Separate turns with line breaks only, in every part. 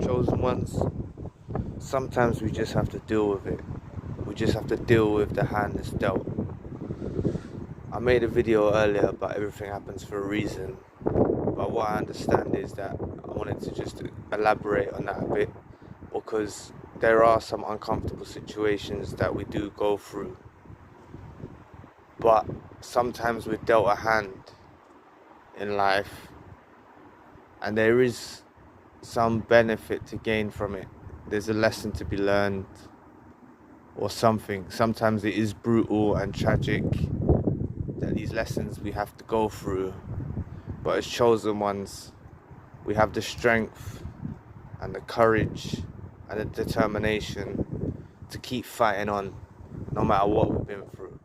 chosen ones, sometimes we just have to deal with it. We just have to deal with the hand that's dealt. I made a video earlier about everything happens for a reason, but what I understand is that I wanted to just elaborate on that a bit, because there are some uncomfortable situations that we do go through, but sometimes we're dealt a hand in life and there is some benefit to gain from it. There's a lesson to be learned or something. Sometimes it is brutal and tragic that these lessons we have to go through, but as chosen ones we have the strength and the courage and the determination to keep fighting on no matter what we've been through.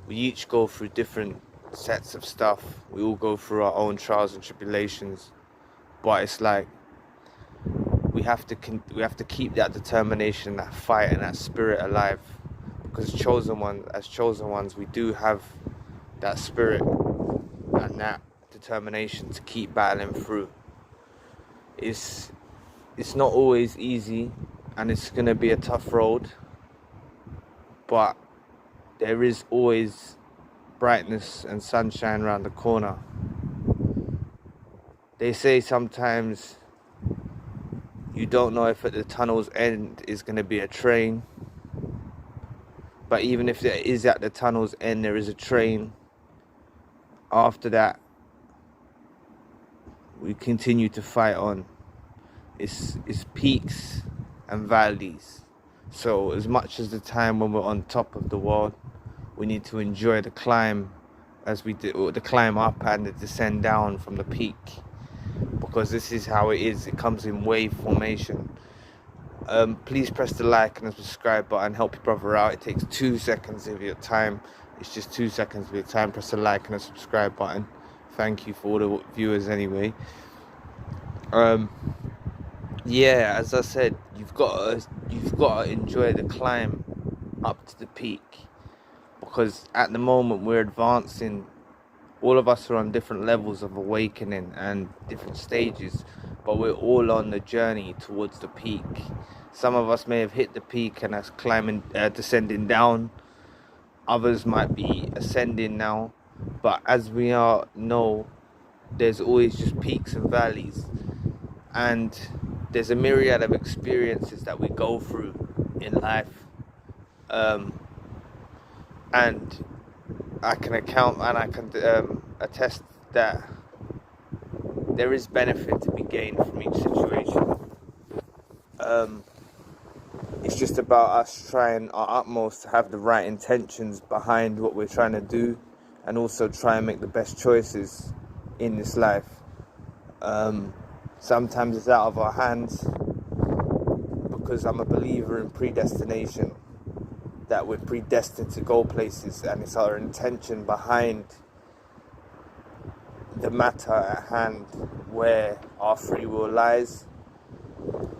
We each go through different sets of stuff. We all go through our own trials and tribulations, but it's like we have to keep that determination, that fight and that spirit alive, because as chosen ones we do have that spirit and that determination to keep battling through. It's not always easy and it's going to be a tough road, but there is always brightness and sunshine around the corner. They say sometimes you don't know if at the tunnel's end is going to be a train, but even if there is at the tunnel's end there is a train, after that we continue to fight on. It's peaks and valleys. So as much as the time when we're on top of the world, we need to enjoy the climb as we do, the climb up and the descend down from the peak, because this is how it is. It comes in wave formation. Please press the like and the subscribe button. Help your brother out. It takes 2 seconds of your time. It's just 2 seconds of your time. Press the like and the subscribe button. Thank you for all the viewers anyway. Yeah, as I said, you've got to enjoy the climb up to the peak, because at the moment we're advancing. All of us are on different levels of awakening and different stages, but we're all on the journey towards the peak. Some of us may have hit the peak and that's descending down. Others might be ascending now, but as we know, there's always just peaks and valleys, and there's a myriad of experiences that we go through in life, and I can attest that there is benefit to be gained from each situation. It's just about us trying our utmost to have the right intentions behind what we're trying to do, and also try and make the best choices in this life. Sometimes it's out of our hands, because I'm a believer in predestination, that we're predestined to go places, and it's our intention behind the matter at hand where our free will lies.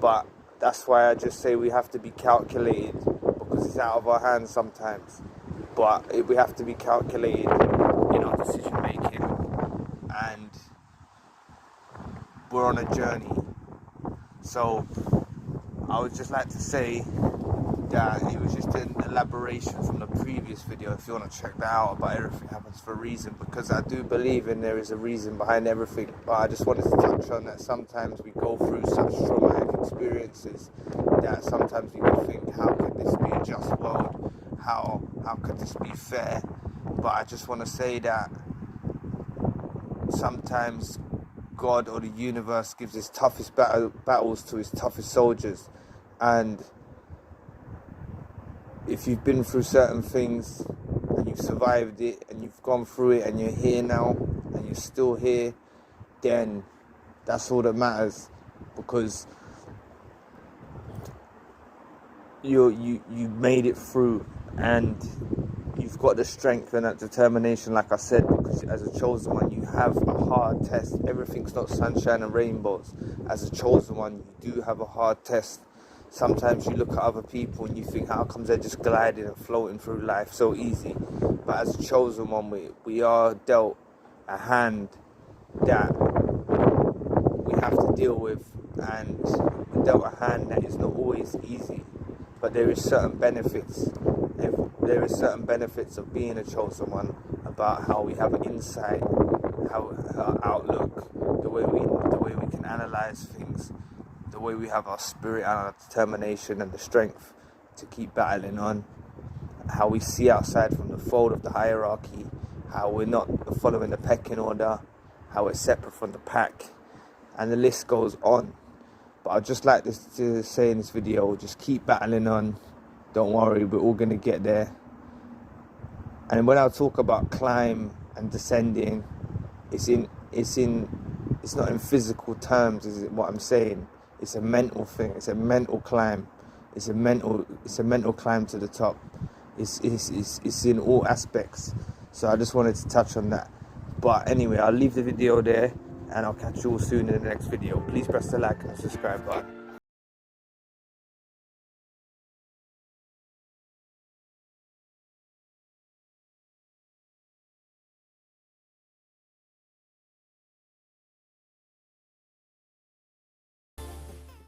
But that's why I just say we have to be calculated, because it's out of our hands sometimes, but we have to be calculated in our decision making, and we're on a journey. So I would just like to say that it was just an elaboration from the previous video, if you want to check that out, about everything happens for a reason, because I do believe in there is a reason behind everything. But I just wanted to touch on that sometimes we go through such traumatic experiences that sometimes we can think, how could this be a just world? How could this be fair? But I just want to say that sometimes God or the universe gives his toughest battles to his toughest soldiers, and if you've been through certain things and you've survived it and you've gone through it and you're here now and you're still here, then that's all that matters, because you made it through, and you've got the strength and that determination, like I said, because as a chosen one you have a hard test. Everything's not sunshine and rainbows. As a chosen one you do have a hard test. Sometimes you look at other people and you think, how comes they're just gliding and floating through life so easy? But as a chosen one, we are dealt a hand that we have to deal with, and we dealt a hand that is not always easy, but there is certain benefits. There is certain benefits of being a chosen one, about how we have an insight, how our outlook, the way we can analyze things, the way we have our spirit and our determination and the strength to keep battling on, how we see outside from the fold of the hierarchy, how we're not following the pecking order, how we're separate from the pack, and the list goes on. But I'd just like to say in this video, just keep battling on. Don't worry, we're all going to get there. And when I talk about climb and descending, it's not in physical terms, is it what I'm saying? It's a mental thing. It's a mental climb. It's a mental climb to the top. It's in all aspects. So I just wanted to touch on that. But anyway, I'll leave the video there, and I'll catch you all soon in the next video. Please press the like and subscribe button.